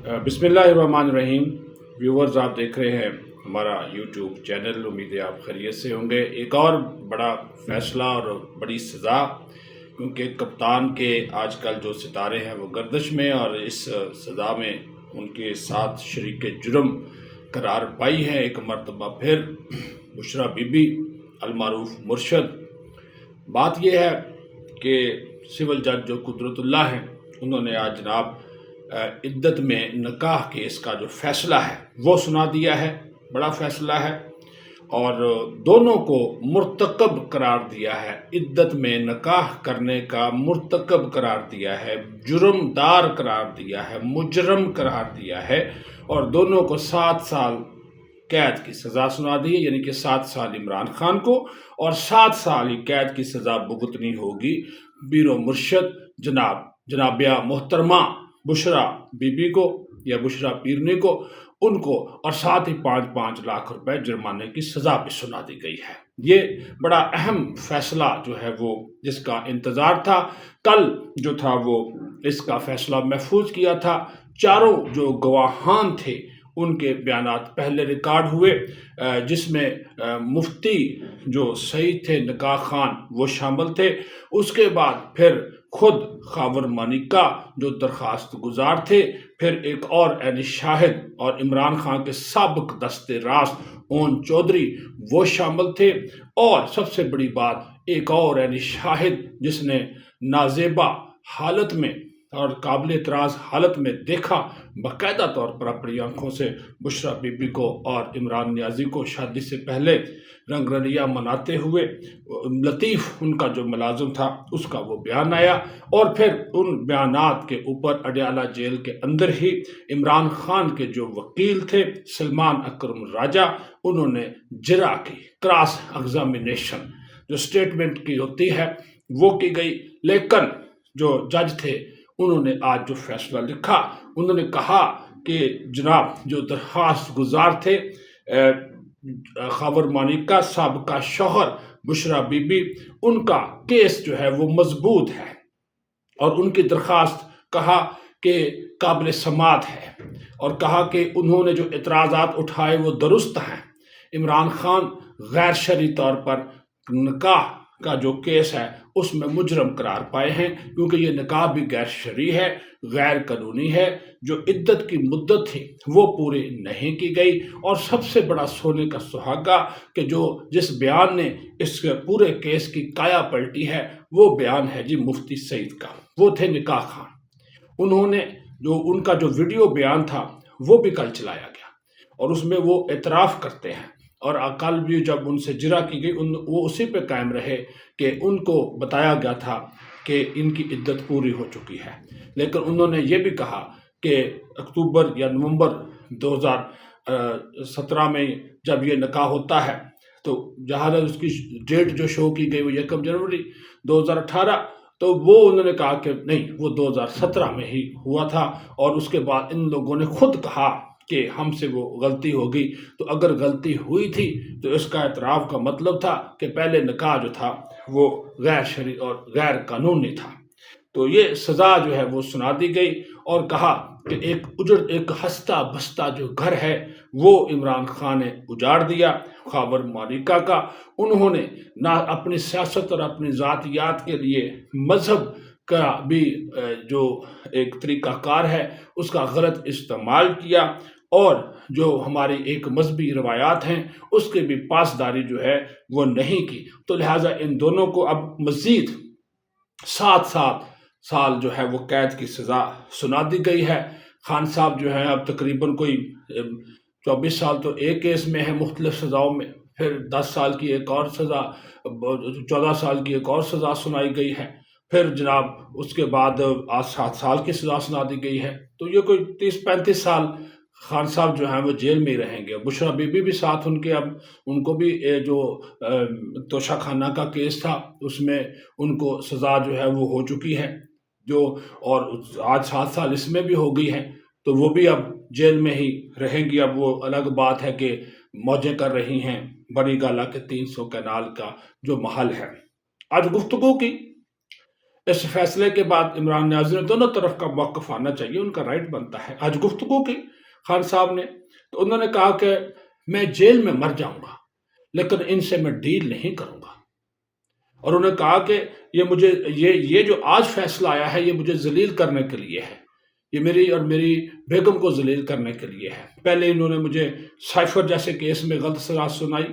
بسم اللہ الرحمن الرحیم ویورز، آپ دیکھ رہے ہیں ہمارا یوٹیوب چینل. امید ہے آپ خیریت سے ہوں گے. ایک اور بڑا فیصلہ اور بڑی سزا، کیونکہ کپتان کے آج کل جو ستارے ہیں وہ گردش میں، اور اس سزا میں ان کے ساتھ شریک جرم قرار پائی ہے ایک مرتبہ پھر بشریٰ بی بی المعروف مرشد. بات یہ ہے کہ سول جج جو قدرت اللہ ہیں، انہوں نے آج جناب عدت میں نکاح کیس کا جو فیصلہ ہے وہ سنا دیا ہے. بڑا فیصلہ ہے اور دونوں کو مرتکب قرار دیا ہے. عدت میں نکاح کرنے کا مرتکب قرار دیا ہے، جرم دار قرار دیا ہے، مجرم قرار دیا ہے، اور دونوں کو 7 سال قید کی سزا سنا دی ہے. یعنی کہ 7 سال عمران خان کو اور 7 سال قید کی سزا بھگتنی ہوگی بیرو مرشد جنابیہ محترمہ بشریٰ بی بی کو یا بشریٰ پیرنی کو، ان کو، اور ساتھ ہی 5 لاکھ روپے جرمانے کی سزا بھی سنا دی گئی ہے. یہ بڑا اہم فیصلہ جو ہے وہ جس کا انتظار تھا. کل جو تھا وہ اس کا فیصلہ محفوظ کیا تھا. چاروں جو گواہان تھے ان کے بیانات پہلے ریکارڈ ہوئے، جس میں مفتی جو سعید تھے نکاح خان وہ شامل تھے. اس کے بعد پھر خود خاور مانیکا جو درخواست گزار تھے، پھر ایک اور عینی شاہد اور عمران خان کے سابق دست راست اون چودھری وہ شامل تھے. اور سب سے بڑی بات، ایک اور عینی شاہد جس نے نازیبا حالت میں اور قابل اعتراض حالت میں دیکھا باقاعدہ طور پر اپنی آنکھوں سے بشریٰ بی بی کو اور عمران نیازی کو شادی سے پہلے رنگ رلیاں مناتے ہوئے. لطیف ان کا جو ملازم تھا اس کا وہ بیان آیا، اور پھر ان بیانات کے اوپر اڈیالہ جیل کے اندر ہی عمران خان کے جو وکیل تھے سلمان اکرم راجہ، انہوں نے جرا کی کراس ایگزامینیشن جو سٹیٹمنٹ کی ہوتی ہے وہ کی گئی. لیکن جو جج تھے انہوں نے آج جو فیصلہ لکھا، انہوں نے کہا کہ جناب جو درخواست گزار تھے خاور مانیکا سابقہ شوہر بشریٰ بی بی، ان کا کیس جو ہے وہ مضبوط ہے، اور ان کی درخواست کہا کہ قابل سماعت ہے، اور کہا کہ انہوں نے جو اعتراضات اٹھائے وہ درست ہیں. عمران خان غیر شرعی طور پر نکاح کا جو کیس ہے اس میں مجرم قرار پائے ہیں، کیونکہ یہ نکاح بھی غیر شرعی ہے، غیر قانونی ہے. جو عدت کی مدت تھی وہ پوری نہیں کی گئی. اور سب سے بڑا سونے کا سہاگا کہ جس بیان نے اس پورے کیس کی کایا پلٹی ہے، وہ بیان ہے مفتی سعید کا. وہ تھے نکاح خان. انہوں نے ان کا جو ویڈیو بیان تھا وہ بھی کل چلایا گیا، اور اس میں وہ اعتراف کرتے ہیں، اور کل بھی جب ان سے جرا کی گئی وہ اسی پہ قائم رہے کہ ان کو بتایا گیا تھا کہ ان کی عدت پوری ہو چکی ہے. لیکن انہوں نے یہ بھی کہا کہ اکتوبر یا نومبر 2017 میں جب یہ نکاح ہوتا ہے تو جہاں اس کی ڈیٹ جو شو کی گئی وہ 1 جنوری 2018، تو وہ انہوں نے کہا کہ نہیں، وہ 2017 میں ہی ہوا تھا. اور اس کے بعد ان لوگوں نے خود کہا کہ ہم سے وہ غلطی ہوگی. تو اگر غلطی ہوئی تھی تو اس کا اعتراف کا مطلب تھا کہ پہلے نکاح جو تھا وہ غیر شرعی اور غیر قانونی تھا. تو یہ سزا جو ہے وہ سنا دی گئی، اور کہا کہ ایک ہستا بستا جو گھر ہے وہ عمران خان نے اجاڑ دیا خاور مانیکا کا. انہوں نے نہ اپنی سیاست اور اپنی ذاتیات کے لیے مذہب کا بھی جو ایک طریقہ کار ہے اس کا غلط استعمال کیا، اور جو ہماری ایک مذہبی روایات ہیں اس کی بھی پاسداری جو ہے وہ نہیں کی. تو لہٰذا ان دونوں کو اب مزید 7 سال جو ہے وہ قید کی سزا سنا دی گئی ہے. خان صاحب جو ہیں اب تقریباً کوئی 24 سال تو ایک کیس میں ہے مختلف سزاؤں میں، پھر 10 سال کی ایک اور سزا، 14 سال کی ایک اور سزا سنائی گئی ہے، پھر جناب اس کے بعد 7 سال کی سزا سنا دی گئی ہے. تو یہ کوئی 30-35 سال خان صاحب جو ہیں وہ جیل میں ہی رہیں گے. بشریٰ بی بی بھی ساتھ ان کو بھی جو توشہ خانہ کا کیس تھا اس میں ان کو سزا جو ہے وہ ہو چکی ہے، اور آج 7 سال اس میں بھی ہو گئی ہیں. تو وہ بھی اب جیل میں ہی رہیں گی. اب وہ الگ بات ہے کہ موجیں کر رہی ہیں بڑی گالہ کے 300 کینال کا جو محل ہے. آج گفتگو کی اس فیصلے کے بعد عمران نیازی نے دونوں طرف کا موقف آنا چاہیے، ان کا رائٹ بنتا ہے۔ آج گفتگو کی خان صاحب نے تو انہوں نے کہا کہ میں جیل میں مر جاؤں گا لیکن ان سے میں ڈیل نہیں کروں گا، اور انہوں نے کہا کہ یہ جو آج فیصلہ آیا ہے یہ مجھے ذلیل کرنے کے لیے ہے، یہ میری اور میری بیگم کو ذلیل کرنے کے لیے ہے۔ پہلے انہوں نے مجھے سائفر جیسے کیس میں غلط سزا سنائی،